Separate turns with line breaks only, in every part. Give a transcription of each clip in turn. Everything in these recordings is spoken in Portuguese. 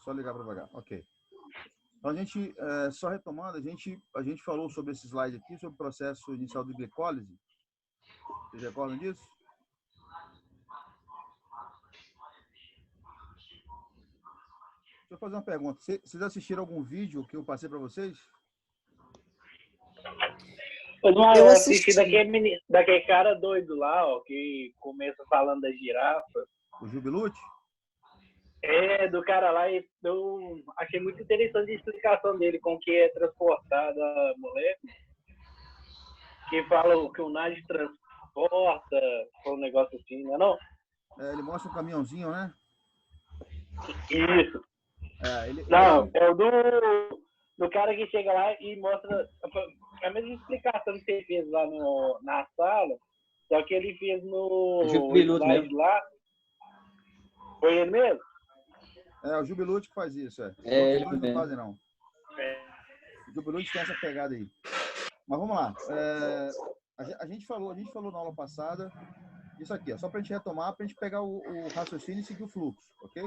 só ligar para pagar. Ok. Então, a gente, só retomando, a gente falou sobre esse slide aqui, sobre o processo inicial de glicólise. Vocês recordam disso? Deixa eu fazer uma pergunta. Vocês assistiram algum vídeo que eu passei para vocês?
Eu assisti daquele cara doido lá, ó, que começa falando da girafa.
O Jubilute?
Do cara lá, e eu achei muito interessante a explicação dele, com que é transportada a molécula. Que fala que o NAD transporta, um negócio assim, não é não?
Ele mostra um caminhãozinho, né?
Isso.
Não,
é o do cara que chega lá e mostra a mesma explicação que você fez lá na sala, só que ele fez no slide lá. Foi ele mesmo?
É o Jubilute que faz isso,
Ele
não fazem, não. O Jubilute tem essa pegada aí. Mas vamos lá. A gente falou na aula passada isso aqui, só para a gente retomar, para a gente pegar o raciocínio e seguir o fluxo, ok?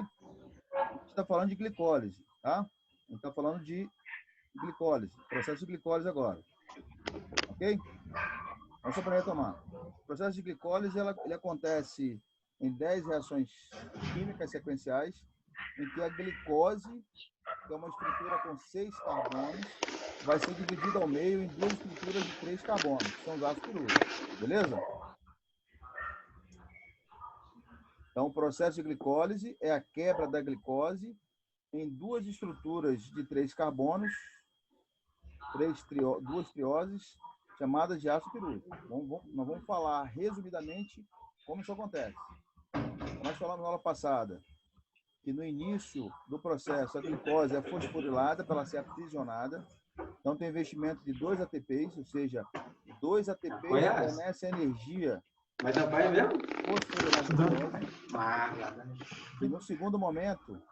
A gente está falando de glicólise, tá? A gente está falando de glicólise, processo de glicólise agora, ok? Então, só para retomar. O processo de glicólise ele acontece em 10 reações químicas sequenciais, em que a glicose, que é uma estrutura com 6 carbonos, vai ser dividida ao meio em duas estruturas de 3 carbonos, que são os ácidos pirúvicos. Beleza? Então, o processo de glicólise é a quebra da glicose em duas estruturas de 3 carbonos, duas trioses, chamadas de ácido pirúvico. Nós vamos falar resumidamente como isso acontece. Nós falamos na aula passada que no início do processo a glicose é fosforilada para ela ser aprisionada. Então tem investimento de 2 ATPs, ou seja, 2 ATPs fornecem energia.
Vai dar pai mesmo?
E no segundo momento,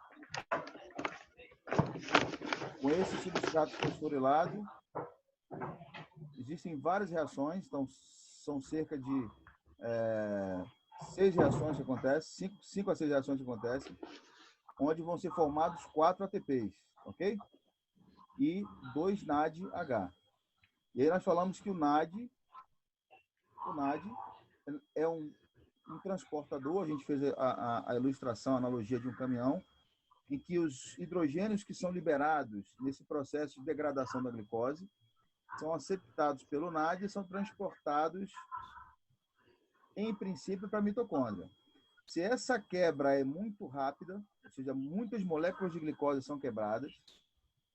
com esse substrato fosforilado, existem várias reações, então são cerca de 6 reações que acontecem, 5 a 6 reações que acontecem, onde vão ser formados 4 ATPs, ok? E 2 NADH. E aí nós falamos que o NAD é um transportador, a gente fez a ilustração, a analogia de um caminhão, em que os hidrogênios que são liberados nesse processo de degradação da glicose são aceptados pelo NAD e são transportados, em princípio, para a mitocôndria. Se essa quebra é muito rápida, ou seja, muitas moléculas de glicose são quebradas,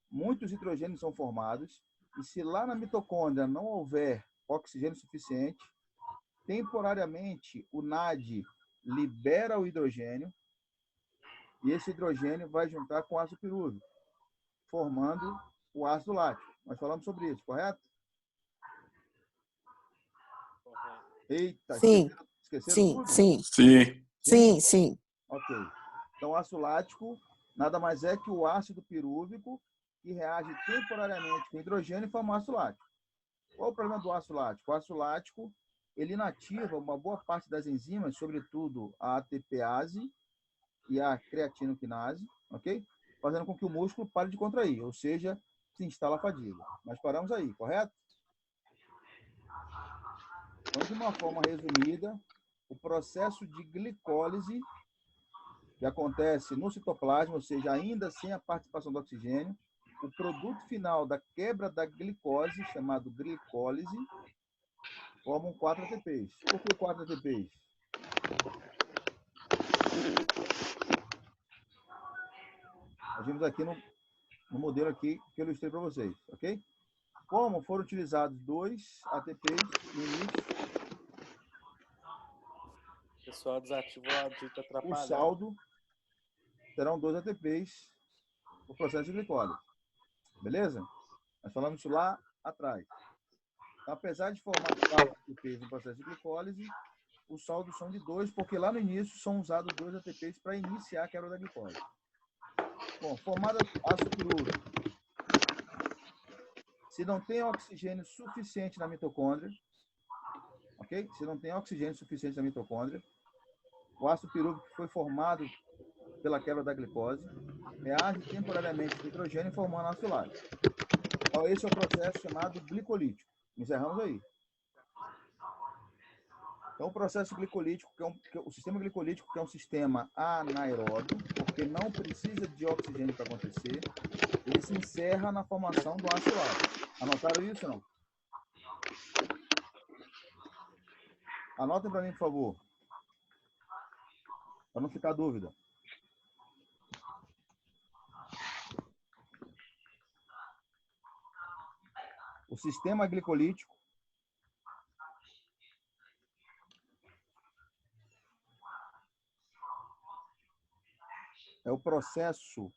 muitos hidrogênios são formados, e se lá na mitocôndria não houver oxigênio suficiente, temporariamente o NAD libera o hidrogênio, e esse hidrogênio vai juntar com o ácido pirúvico, formando o ácido lático. Nós falamos sobre isso, correto? Eita,
sim.
Esqueceram tudo?
Sim.
Ok. Então, o ácido lático nada mais é que o ácido pirúvico que reage temporariamente com hidrogênio e forma ácido lático. Qual o problema do ácido lático? O ácido lático ele inativa uma boa parte das enzimas, sobretudo a ATPase e a creatinoquinase, ok? Fazendo com que o músculo pare de contrair, ou seja, se instala a fadiga. Nós paramos aí, correto? Então, de uma forma resumida, o processo de glicólise que acontece no citoplasma, ou seja, ainda sem a participação do oxigênio, o produto final da quebra da glicose, chamado glicólise, formam 4 ATPs. Por que 4 ATPs? Nós vimos aqui no modelo aqui que eu ilustrei para vocês, ok? Como foram utilizados 2 ATPs no início,
o pessoal desativou a dita atrapalhada.
o saldo serão 2 ATPs o processo de glicólise. Beleza? Nós falamos isso lá atrás. Então, apesar de formar 4 ATPs no processo de glicólise, os saldos são de 2, porque lá no início são usados 2 ATPs para iniciar a quebra da glicose. Bom, formado ácido pirúvico. Se não tem oxigênio suficiente na mitocôndria, ok? Se não tem oxigênio suficiente na mitocôndria, o ácido pirúvico que foi formado pela quebra da glicose, reage temporariamente com hidrogênio formando ácido lático. Então, esse é o processo chamado glicolítico. Encerramos aí. Então, o processo glicolítico, o sistema glicolítico, que é um sistema anaeróbio, porque não precisa de oxigênio para acontecer, ele se encerra na formação do ácido lático. Anotaram isso ou não? Anotem para mim, por favor. Para não ficar dúvida. O sistema glicolítico é o processo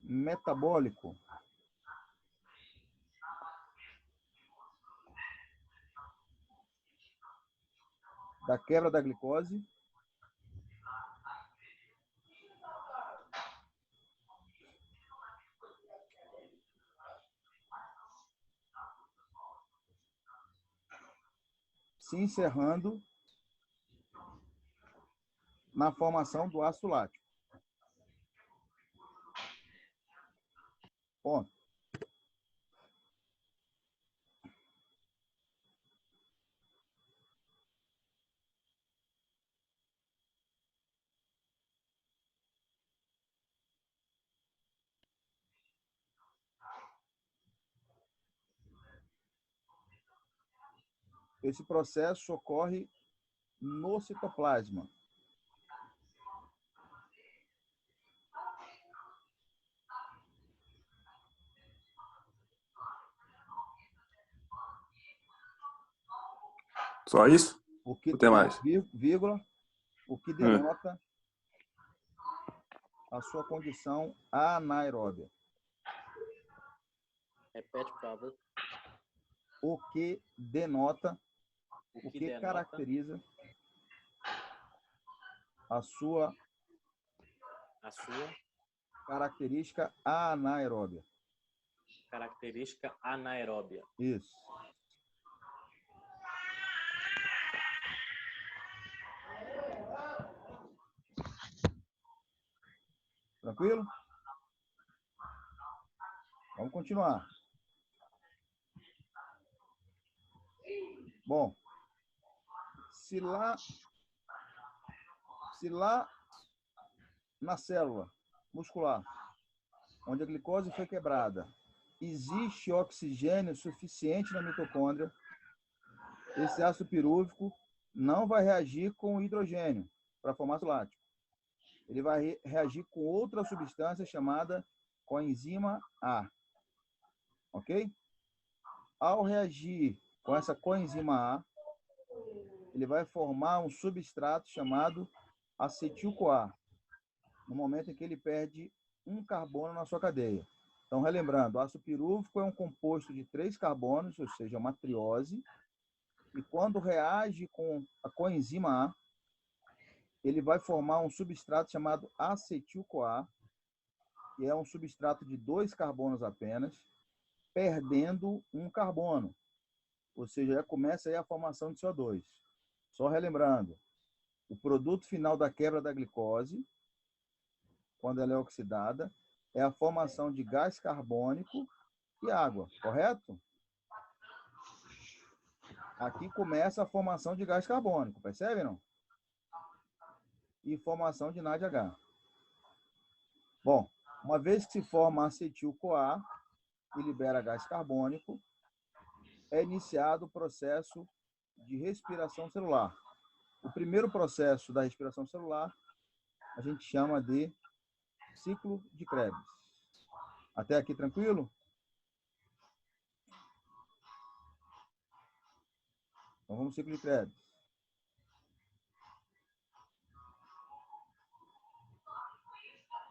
metabólico da quebra da glicose se encerrando na formação do ácido lático. Ponto. Esse processo ocorre no citoplasma.
Só isso?
O que,
Ou tem mais?
vírgula, o que denota a sua condição anaeróbia.
Repete, por favor.
O que denota, o que caracteriza a sua característica anaeróbia.
Característica anaeróbia.
Isso. Tranquilo? Vamos continuar. Bom, se lá na célula muscular, onde a glicose foi quebrada, existe oxigênio suficiente na mitocôndria, esse ácido pirúvico não vai reagir com o hidrogênio para formar ácido lático. Ele vai reagir com outra substância chamada coenzima A. Ok? Ao reagir com essa coenzima A, ele vai formar um substrato chamado acetil-CoA, no momento em que ele perde um carbono na sua cadeia. Então, relembrando, o ácido pirúvico é um composto de 3 carbonos, ou seja, uma triose, e quando reage com a coenzima A, ele vai formar um substrato chamado acetil-CoA, que é um substrato de 2 carbonos apenas, perdendo um carbono. Ou seja, já começa aí a formação de CO2. Só relembrando, o produto final da quebra da glicose, quando ela é oxidada, é a formação de gás carbônico e água, correto? Aqui começa a formação de gás carbônico, percebe, não? E formação de NADH. Bom, uma vez que se forma acetil-CoA e libera gás carbônico, é iniciado o processo de respiração celular. O primeiro processo da respiração celular a gente chama de ciclo de Krebs. Até aqui tranquilo? Então vamos ao ciclo de Krebs.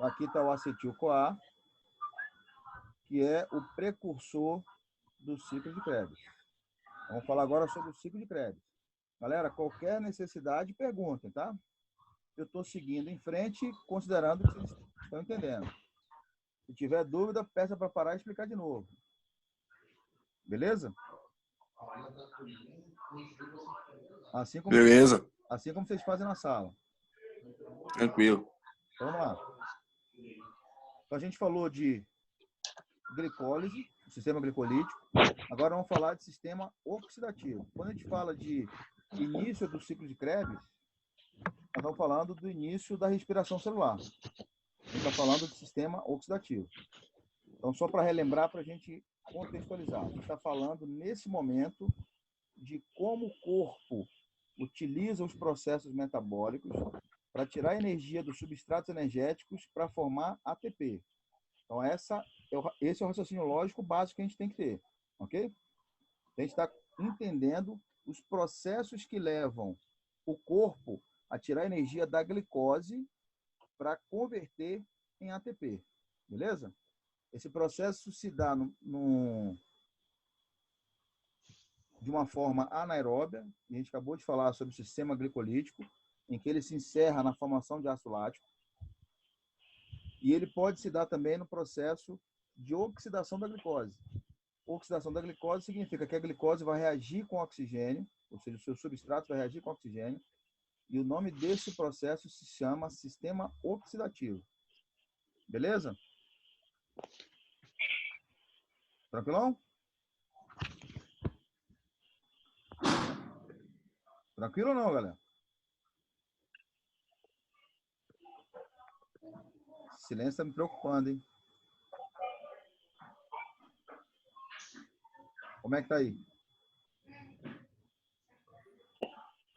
Aqui está o acetil-CoA, que é o precursor do ciclo de Krebs. Vamos falar agora sobre o ciclo de Krebs. Galera, qualquer necessidade, perguntem, tá? Eu estou seguindo em frente, considerando que vocês estão entendendo. Se tiver dúvida, peça para parar e explicar de novo. Beleza?
Beleza.
Assim como vocês fazem na sala.
Tranquilo.
Então, vamos lá. Então, a gente falou de glicólise, o sistema glicolítico. Agora vamos falar de sistema oxidativo. Quando a gente fala de início do ciclo de Krebs, nós estamos falando do início da respiração celular. A gente está falando de sistema oxidativo. Então, só para relembrar, para a gente contextualizar, a gente está falando nesse momento de como o corpo utiliza os processos metabólicos para tirar energia dos substratos energéticos para formar ATP. Então, esse é o raciocínio lógico básico que a gente tem que ter, ok? A gente está entendendo os processos que levam o corpo a tirar energia da glicose para converter em ATP, beleza? Esse processo se dá de uma forma anaeróbia, e a gente acabou de falar sobre o sistema glicolítico, em que ele se encerra na formação de ácido lático, e ele pode se dar também no processo de oxidação da glicose. Oxidação da glicose significa que a glicose vai reagir com oxigênio, ou seja, o seu substrato vai reagir com oxigênio, e o nome desse processo se chama sistema oxidativo. Beleza? Tranquilão? Tranquilo ou não, galera? Silêncio está me preocupando, hein? Como é que tá aí?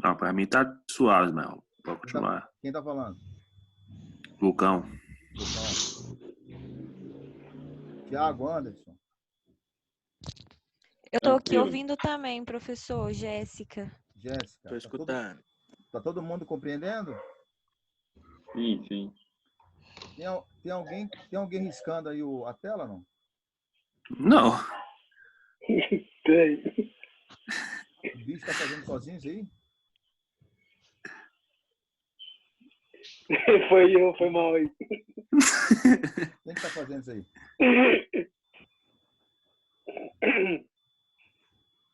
Não, pra mim tá suave, Mel. Pode continuar.
Quem tá falando?
Lucão.
Tiago, Anderson.
Eu tô aqui ouvindo também, professor. Jéssica.
Jéssica.
Tô escutando.
Tá todo mundo compreendendo?
Sim, sim.
Tem alguém riscando aí a tela, não?
Não.
Tem.
O bicho tá fazendo sozinho isso aí?
Foi mal aí.
Quem que tá fazendo isso aí?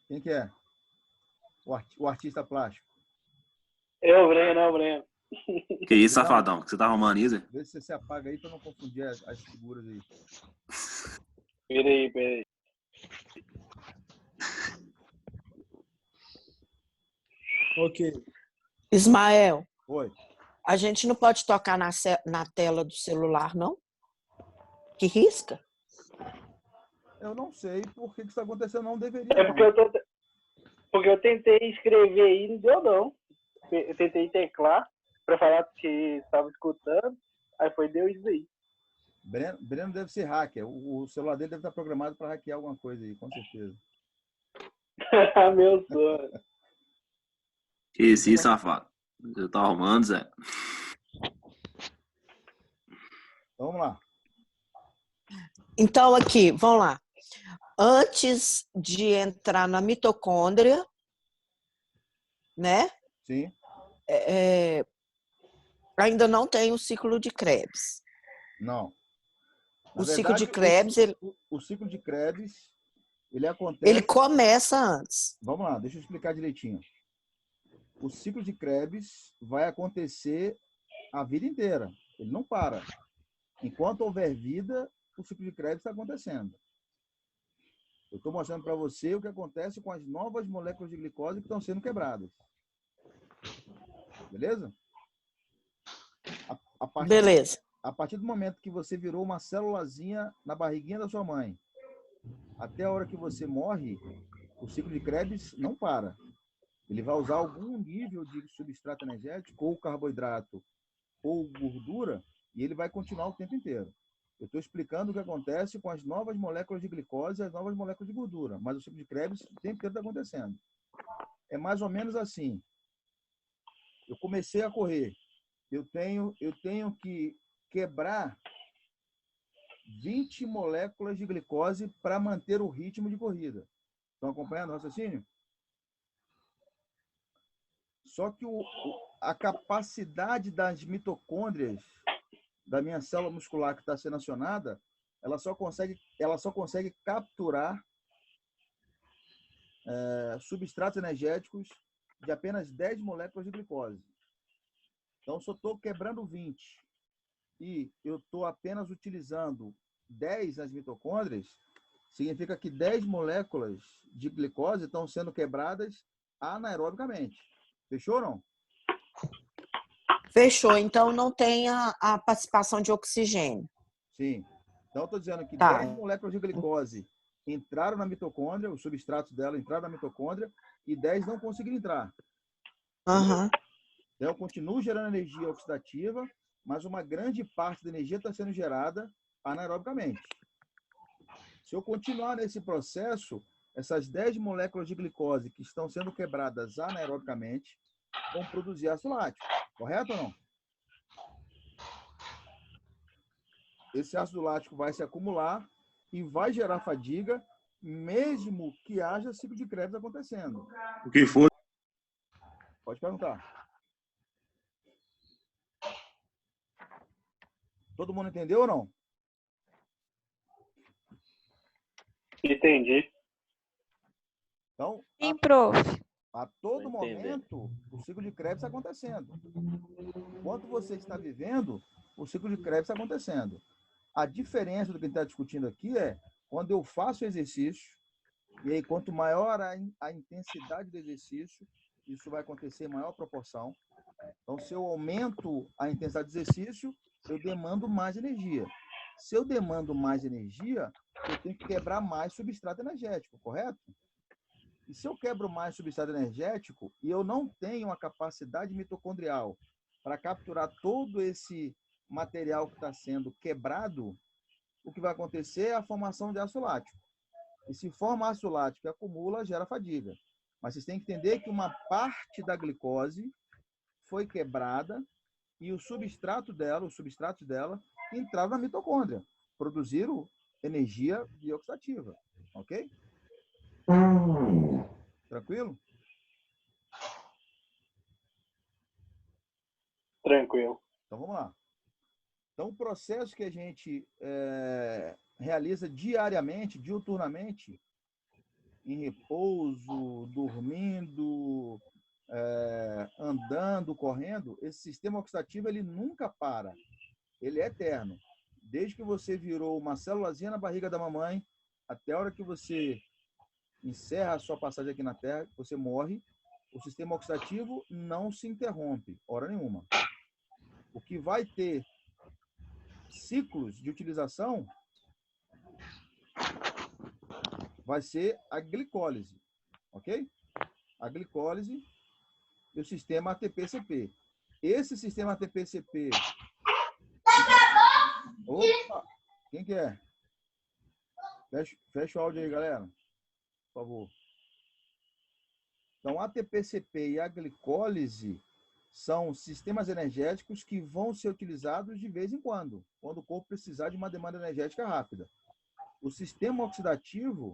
Quem que é? O artista plástico.
É o Breno.
Que isso, safadão? Que você tá arrumando isso?
Vê se você se apaga aí pra não confundir as figuras aí.
Peraí.
Ok. Ismael,
Oi.
a gente não pode tocar na tela do celular, não? Que risca?
Eu não sei por que isso está acontecendo, não deveria.
É porque eu tentei escrever aí e não deu não. Eu tentei teclar para falar que estava escutando, aí deu isso aí.
Breno deve ser hacker. O celular dele deve estar programado para hackear alguma coisa aí, com certeza.
Meu sonho.
Que isso, safado? Você tá arrumando, Zé?
Então, vamos lá.
Então, aqui, vamos lá. Antes de entrar na mitocôndria, né?
Sim.
Ainda não tem o ciclo de Krebs.
Não.
O ciclo de Krebs,
o ciclo de Krebs, ele acontece...
Ele começa antes.
Vamos lá, deixa eu explicar direitinho. O ciclo de Krebs vai acontecer a vida inteira. Ele não para. Enquanto houver vida, o ciclo de Krebs está acontecendo. Eu estou mostrando para você o que acontece com as novas moléculas de glicose que estão sendo quebradas. Beleza?
Beleza.
A partir do momento que você virou uma célulazinha na barriguinha da sua mãe, até a hora que você morre, o ciclo de Krebs não para. Ele vai usar algum nível de substrato energético, ou carboidrato, ou gordura, e ele vai continuar o tempo inteiro. Eu estou explicando o que acontece com as novas moléculas de glicose e as novas moléculas de gordura, mas o ciclo de Krebs o tempo inteiro está acontecendo. É mais ou menos assim. Eu comecei a correr. Eu tenho que quebrar 20 moléculas de glicose para manter o ritmo de corrida. Estão acompanhando o raciocínio? Só que a capacidade das mitocôndrias da minha célula muscular que está sendo acionada, ela só consegue capturar substratos energéticos de apenas 10 moléculas de glicose. Então, só estou quebrando 20. e eu estou apenas utilizando 10 nas mitocôndrias, significa que 10 moléculas de glicose estão sendo quebradas anaerobicamente. Fechou ou não?
Fechou. Então, não tem a participação de oxigênio.
Sim. Então, eu estou dizendo que
Tá.
10 moléculas de glicose entraram na mitocôndria, os substratos dela entraram na mitocôndria, e 10 não conseguiram entrar.
Aham.
Então, eu continuo gerando energia oxidativa, mas uma grande parte da energia está sendo gerada anaerobicamente. Se eu continuar nesse processo, essas 10 moléculas de glicose que estão sendo quebradas anaerobicamente vão produzir ácido lático. Correto ou não? Esse ácido lático vai se acumular e vai gerar fadiga, mesmo que haja ciclo de Krebs acontecendo.
O que for.
Pode perguntar. Todo mundo entendeu ou não?
Entendi.
Então,
Sim, prof.
a todo
Tô entendendo.
momento, o ciclo de Krebs está acontecendo. Enquanto você está vivendo, o ciclo de Krebs está acontecendo. A diferença do que a gente está discutindo aqui é quando eu faço exercício, e aí quanto maior a intensidade do exercício, isso vai acontecer em maior proporção. Então, se eu aumento a intensidade do exercício, eu demando mais energia. Se eu demando mais energia, eu tenho que quebrar mais substrato energético, correto? E se eu quebro mais substrato energético e eu não tenho a capacidade mitocondrial para capturar todo esse material que está sendo quebrado, o que vai acontecer é a formação de ácido lático. E se forma ácido lático e acumula, gera fadiga. Mas vocês têm que entender que uma parte da glicose foi quebrada e os substratos dela entraram na mitocôndria, produziram energia bioxidativa. Ok? Tranquilo?
Tranquilo.
Então vamos lá. Então o processo que a gente realiza diariamente, diuturnamente, em repouso, dormindo, andando, correndo, esse sistema oxidativo ele nunca para. Ele é eterno. Desde que você virou uma célulazinha na barriga da mamãe, até a hora que você encerra a sua passagem aqui na Terra, você morre, o sistema oxidativo não se interrompe, hora nenhuma. O que vai ter ciclos de utilização vai ser a glicólise, ok? A glicólise e o sistema ATP-CP. Esse sistema ATP-CP... Opa! Quem que é? Fecha o áudio aí, galera. Por favor. Então, a ATP-CP e a glicólise são sistemas energéticos que vão ser utilizados de vez em quando o corpo precisar de uma demanda energética rápida. O sistema oxidativo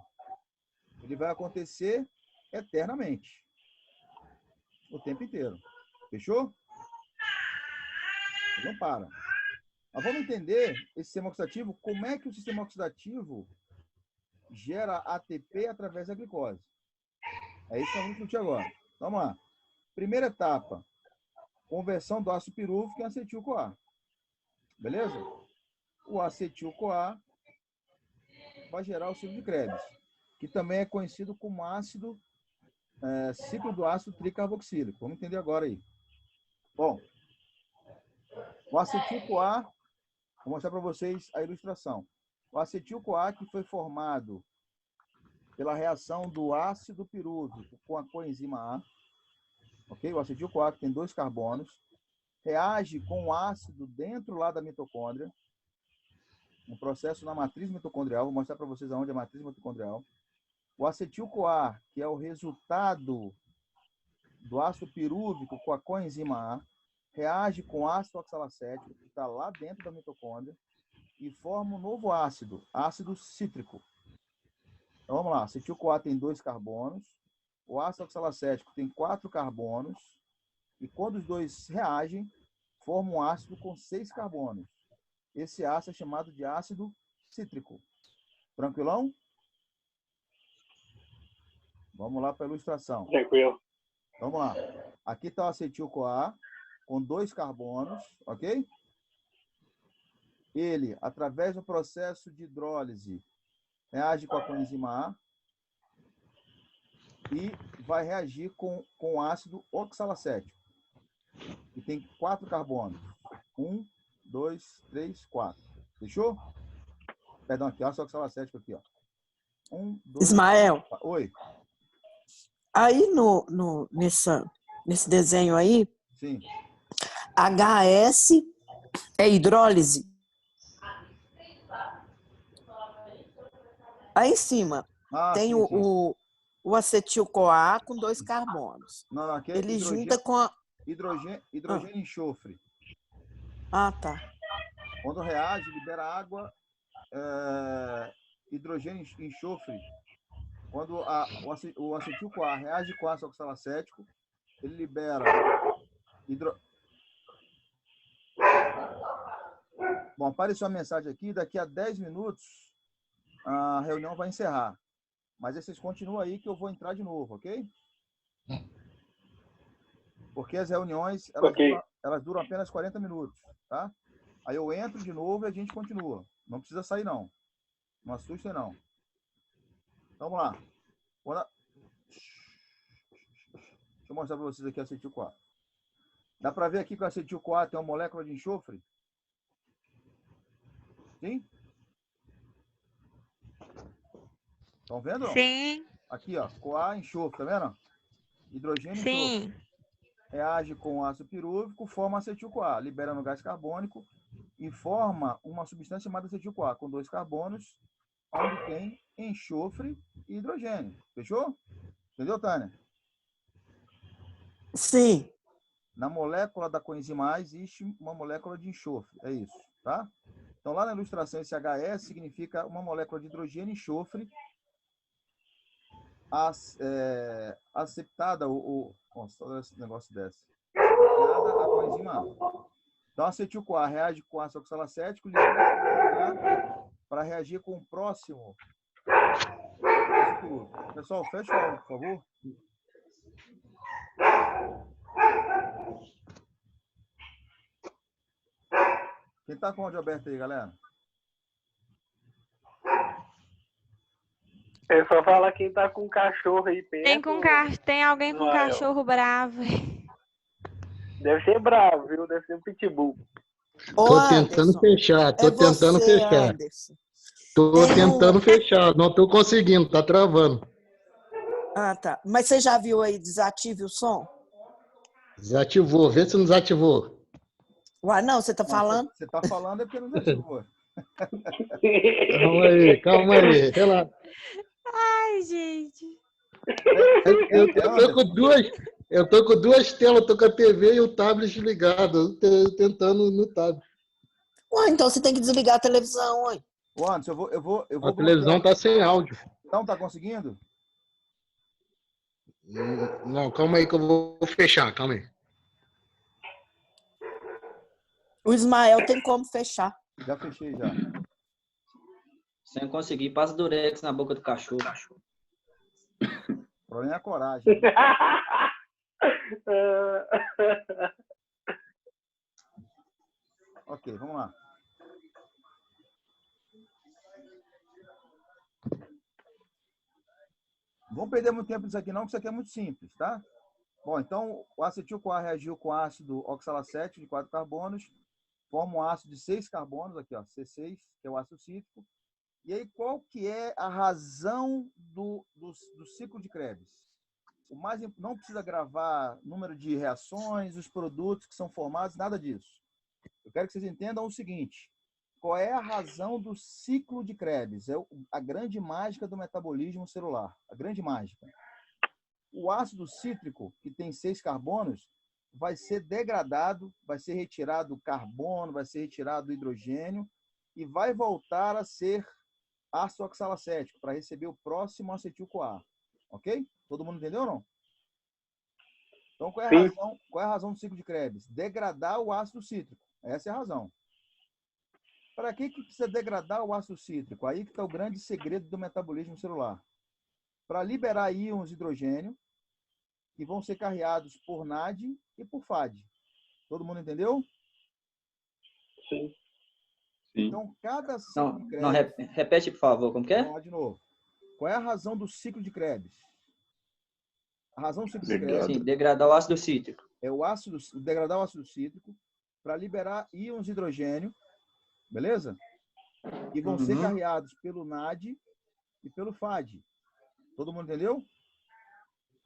ele vai acontecer eternamente, o tempo inteiro. Fechou? Ele não para. Mas vamos entender esse sistema oxidativo, como é que o sistema oxidativo gera ATP através da glicose. É isso que nós vamos discutir agora. Vamos lá. Primeira etapa, conversão do ácido pirúvico em acetil-CoA. Beleza? O acetil-CoA vai gerar o ciclo de Krebs, que também é conhecido como ciclo do ácido tricarboxílico. Vamos entender agora aí. Bom, o acetil-CoA, vou mostrar para vocês a ilustração. O acetil-CoA que foi formado pela reação do ácido pirúvico com a coenzima A, ok? O acetil-CoA que tem 2 carbonos, reage com o ácido dentro lá da mitocôndria, um processo na matriz mitocondrial. Vou mostrar para vocês aonde é a matriz mitocondrial. O acetil-CoA, que é o resultado do ácido pirúvico com a coenzima A, reage com ácido oxalacético, que está lá dentro da mitocôndria, e forma um novo ácido cítrico. Então vamos lá, acetil-CoA tem 2 carbonos, o ácido oxalacético tem 4 carbonos, e quando os dois reagem, formam um ácido com 6 carbonos. Esse ácido é chamado de ácido cítrico. Tranquilão? Vamos lá para a ilustração.
Tranquilo.
Vamos lá. Aqui está o acetil-CoA com 2 carbonos, ok? ele, através do processo de hidrólise, reage com a coenzima A e vai reagir com o ácido oxalacético, que tem 4 carbonos. 1, 2, 3, 4. Fechou? Perdão, aqui, ácido oxalacético aqui, ó. 1, 2,
Ismael,
3, 4. Oi.
aí nesse desenho aí,
Sim.
HS é hidrólise. Aí em cima tem
Sim, sim.
o acetil-CoA com 2 carbonos.
Não, aqui é
Ele junta com a...
hidrogênio e enxofre.
Ah, tá.
Quando reage, libera água, hidrogênio e enxofre. Quando o acetil-CoA reage com ácido oxalacético, ele libera Bom, apareceu uma mensagem aqui, daqui a 10 minutos a reunião vai encerrar. Mas aí vocês continuam aí que eu vou entrar de novo, ok? Porque as reuniões, elas duram apenas 40 minutos, tá? Aí eu entro de novo e a gente continua. Não precisa sair, não. Não assustem, não. Então, vamos lá. Deixa eu mostrar para vocês aqui o acetil-CoA. Dá para ver aqui que o acetil-CoA tem uma molécula de enxofre? Sim? Estão vendo?
Sim,
Aqui, ó. CoA, enxofre, tá vendo? Hidrogênio e enxofre.
sim.
Reage com o ácido pirúvico, forma acetil-CoA, liberando gás carbônico e forma uma substância chamada acetil-CoA, com 2 carbonos, onde tem enxofre e hidrogênio. Fechou? Entendeu, Tânia?
Sim.
Na molécula da coenzima A existe uma molécula de enxofre. É isso, tá? Então, lá na ilustração, esse HS significa uma molécula de hidrogênio e enxofre aceptada, nossa, esse negócio desse. A coenzima A. Então, acetil-CoA reage com ácido oxalacético para reagir com o próximo. Pessoal, fecha o áudio, por favor. Quem está com o áudio aberto aí, galera?
É só falar quem tá com cachorro aí perto.
Tem alguém com cachorro bravo.
Deve ser bravo, viu? Deve ser um pitbull.
Tô tentando fechar, tô tentando fechar.
Anderson.
Tô tentando fechar, não tô conseguindo, tá travando.
Ah, tá. Mas você já viu aí, desative o som?
Desativou, vê se não desativou.
Uai, não, você tá falando?
Você tá falando é porque não desativou.
Calma aí, relaxa.
Ai, gente.
Eu tô com duas telas, tô com a TV e o tablet ligado, tentando no tablet.
Ué, então você tem que desligar a televisão, ué.
Ô, Anderson, eu vou
a televisão tá sem áudio.
Então, tá conseguindo?
Não, calma aí que eu vou fechar, calma aí.
O Ismael tem como fechar.
Já fechei, já.
Sem conseguir, passa durex na boca do cachorro.
O problema é a coragem. Ok, vamos lá. Não vamos perder muito tempo nisso aqui não, porque isso aqui é muito simples, tá? Bom, então o acetil-CoA reagiu com ácido oxalacético de 4 carbonos, forma um ácido de 6 carbonos, aqui ó, C6, que é o ácido cítrico. E aí, qual que é a razão do ciclo de Krebs? Não precisa gravar número de reações, os produtos que são formados, nada disso. Eu quero que vocês entendam o seguinte: qual é a razão do ciclo de Krebs? É a grande mágica do metabolismo celular. A grande mágica. O ácido cítrico, que tem 6 carbonos, vai ser degradado, vai ser retirado o carbono, vai ser retirado o hidrogênio e vai voltar a ser ácido oxalacético para receber o próximo acetil-CoA. Ok? Todo mundo entendeu ou não? Então, qual é a razão do ciclo de Krebs? Degradar o ácido cítrico. Essa é a razão. Para que precisa degradar o ácido cítrico? Aí que está o grande segredo do metabolismo celular. Para liberar íons de hidrogênio, que vão ser carreados por NAD e por FAD. Todo mundo entendeu?
Sim.
Sim.
Então, cada ciclo
Não,
de
não,
Krebs...
repete, por favor, como que é?
Vamos lá de novo. Qual é a razão do ciclo de Krebs? A razão do ciclo de
Degradar.
Krebs
Sim, degradar o ácido cítrico.
é degradar o ácido cítrico para liberar íons de hidrogênio, beleza? E vão ser
Uhum.
carreados pelo NAD e pelo FAD. Todo mundo entendeu?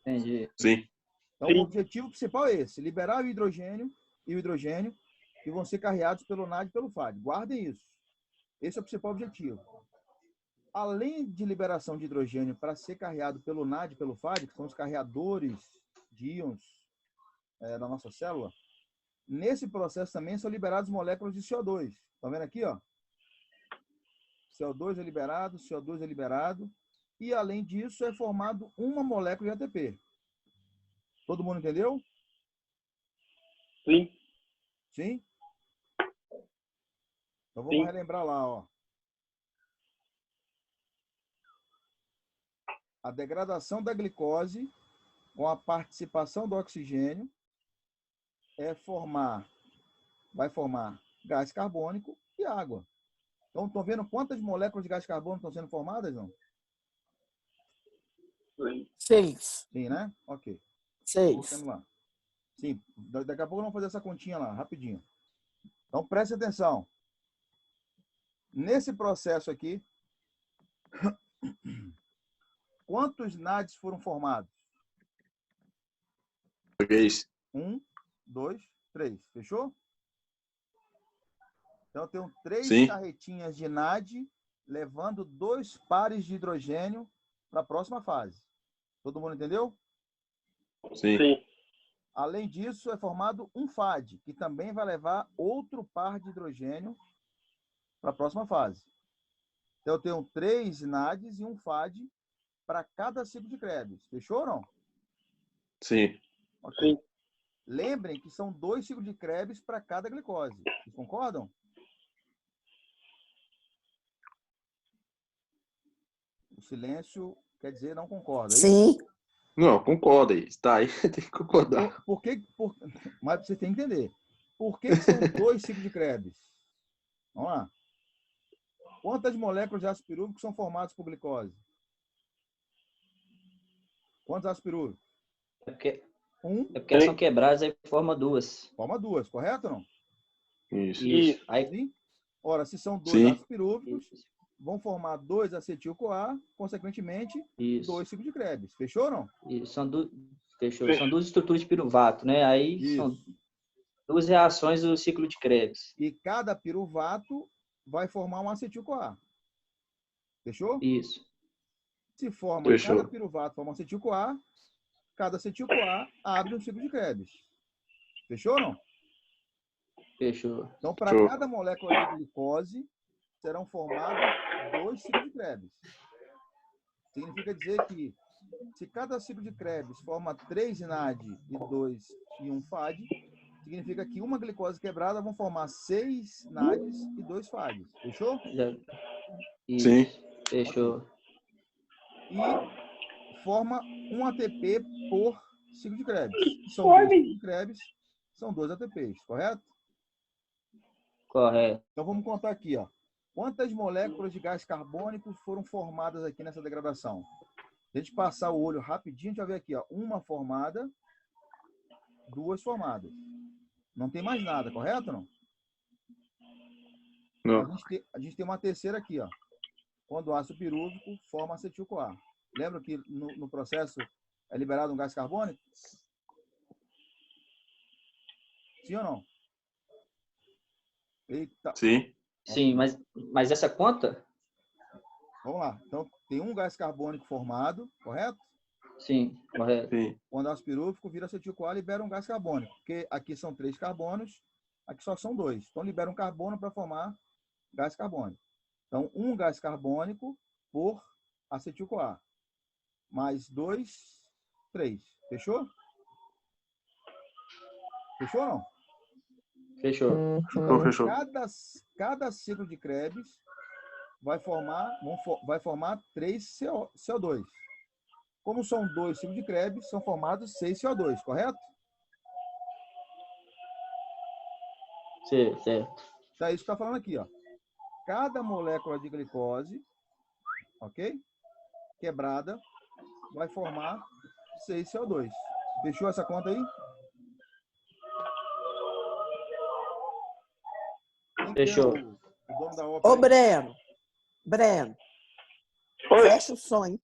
Entendi.
Sim.
Então, o objetivo principal é esse: liberar o hidrogênio que vão ser carreados pelo NAD e pelo FAD. Guardem isso. Esse é o principal objetivo. Além de liberação de hidrogênio para ser carreado pelo NAD e pelo FAD, que são os carreadores de íons da nossa célula, nesse processo também são liberadas moléculas de CO2. Estão vendo aqui, ó? CO2 é liberado, CO2 é liberado. E, além disso, é formado uma molécula de ATP. Todo mundo entendeu?
Sim.
Sim? Então vamos
Sim.
relembrar lá, ó. A degradação da glicose com a participação do oxigênio vai formar gás carbônico e água. Então, estão vendo quantas moléculas de gás carbônico estão sendo formadas, não?
6.
Sim, né? Ok.
6.
Voltando lá. Sim, daqui a pouco vamos fazer essa continha lá, rapidinho. Então, preste atenção. Nesse processo aqui, quantos NADs foram formados?
3.
1, 2, 3. Fechou? Então, eu tenho 3
Sim.
carretinhas de NAD levando 2 pares de hidrogênio para a próxima fase. Todo mundo entendeu?
Sim.
Sim.
Além disso, é formado um FAD, que também vai levar outro par de hidrogênio para a próxima fase. Então, eu tenho 3 NADs e um FAD para cada ciclo de Krebs. Fechou ou não?
Sim.
Ok.
Sim.
Lembrem que são 2 ciclos de Krebs para cada glicose. Vocês concordam? O silêncio quer dizer não concorda, é isso?
Sim.
Não, concorda aí. Está aí, tem que concordar.
Mas você tem que entender. Por que são 2 ciclos de Krebs? Vamos lá. Quantas moléculas de ácido pirúvico são formadas por glicose? Quantos ácidos pirúvicos?
É porque
Um,
elas são quebradas, aí forma 2.
forma 2, correto ou não?
Isso.
Isso. Aí,
Sim? Ora, se são 2
Sim.
ácidos pirúvicos, vão formar 2 acetil-CoA, consequentemente,
isso.
2 ciclos de Krebs. Fechou ou não?
Isso. Fechou. São 2 estruturas de piruvato, né? Aí são
Isso.
2 reações do ciclo de Krebs.
E cada piruvato vai formar um acetil-CoA. Fechou?
Isso.
Se forma
Fechou.
cada piruvato forma um acetil-CoA, cada acetil-CoA abre um ciclo de Krebs. Fechou ou não?
Fechou.
Então, para
Fechou.
cada molécula de glicose, serão formados 2 ciclos de Krebs. Significa dizer que, se cada ciclo de Krebs forma 3 NAD e 1 FAD, significa que uma glicose quebrada vão formar 6 NADs e 2 FADs. Fechou?
Isso.
Sim.
Fechou.
Ok. E forma um ATP por ciclo de Krebs. São 2 ciclos de Krebs, são 2 ATPs, correto?
Correto.
Então vamos contar aqui, ó. Quantas moléculas de gás carbônico foram formadas aqui nessa degradação? Se a gente passar o olho rapidinho, a gente vai ver aqui, ó. 1 formada, 2 formadas. Não tem mais nada, correto ou não?
Não.
A gente tem uma terceira aqui, ó. Quando o ácido pirúvico forma acetil-CoA. Lembra que no processo é liberado um gás carbônico? Sim ou não? Eita.
Sim.
Sim, mas essa conta?
Vamos lá. Então, tem um gás carbônico formado, correto?
Sim, correto.
Sim.
Quando o ácido pirúvico vira acetil-CoA, libera um gás carbônico. Porque aqui são 3 carbonos, aqui só são 2. Então, libera um carbono para formar gás carbônico. Então, um gás carbônico por acetil-CoA. Mais 2, 3. Fechou? Fechou ou não?
Fechou.
Então,
Fechou.
cada ciclo de Krebs vai formar 3 CO2. Como são 2 ciclos de Krebs, são formados 6 CO2, correto?
Certo.
Então, é isso que está falando aqui, ó. Cada molécula de glicose, ok? Quebrada, vai formar 6 CO2. Fechou essa conta aí? Quem que é
Fechou.
o dono da ópera
Ô,
aí?
Breno,
Oi.
fecha o sonho.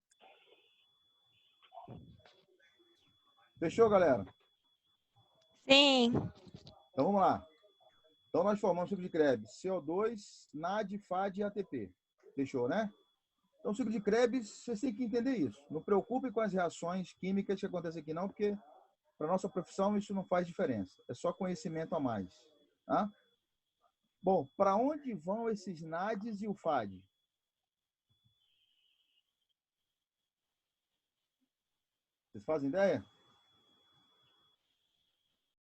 Fechou, galera?
Sim.
Então vamos lá. Então nós formamos ciclo de Krebs, CO2, NAD, FAD e ATP. Fechou, né? Então, ciclo de Krebs, vocês têm que entender isso. Não preocupe com as reações químicas que acontecem aqui não, porque para nossa profissão isso não faz diferença. É só conhecimento a mais. Tá? Bom, para onde vão esses NADs e o FAD? Vocês fazem ideia?